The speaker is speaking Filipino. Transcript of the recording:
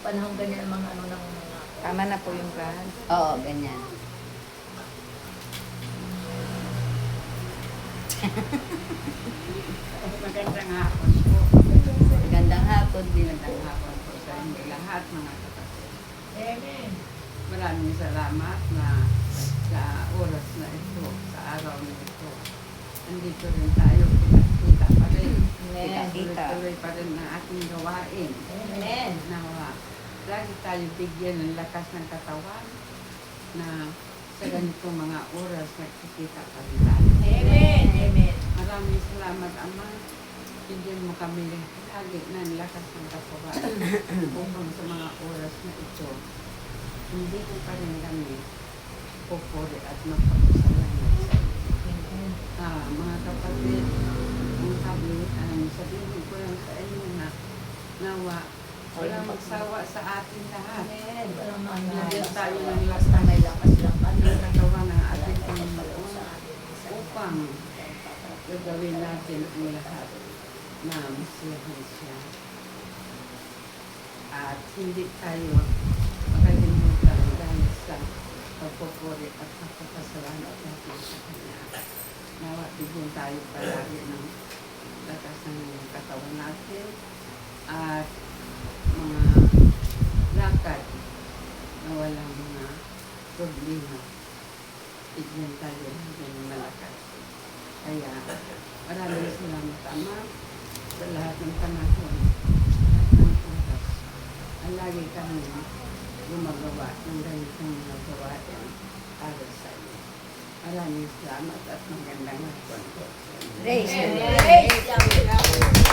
panahon ganyan ang mga ano ng mga... Tama na po yung brand. Oo, ganyan. Magandang hapon po. Magandang hapon din. Magandang hapon po sa inyo lahat mga kapatid. Amen. Maraming salamat na sa oras na ito, sa araw na ito. Nandito rin tayo, kita pa rin. Amen. Tuloy pa rin ang ating gawain. Amen. Nawa, lagi tayo bigyan ng lakas ng katawan na sa ganitong mga oras nakikita pa rin tayo. Amen. Amen. Maraming salamat, Ama. Bigyan mo kami lagi ng lakas ng katawan upang sa mga oras na ito, hindi ko pa rin kami pupuri at magpapasalamat sa iyo. Mga kapatid, sabihin ko lang sa inyo na nawa, walang magsawa sa atin lahat. Amen. Walang Bigyan tayo ng na lakas may lakas lang kami. ng katawan ng ating Sa Panginoon atin. upang gagawin natin ang lahat na masiyahan siya. At hindi tayo makalimutan dahil sa pagpupuri at pagpapasalamat natin sa Kanya. Nawa, bigyan tayo palagi ng lakas ng katawan natin at mga lakad na walang mga problema. Bigyan tayo ng malakas. Kaya maraming salamat, Ama, sa lahat ng panahon, lahat ng oras. Ang lagi kami gumagawa ng ganitong mga gawain para sa iyo. Maraming salamat at magandang hapon po. Praise the Lord. Praise the Lord.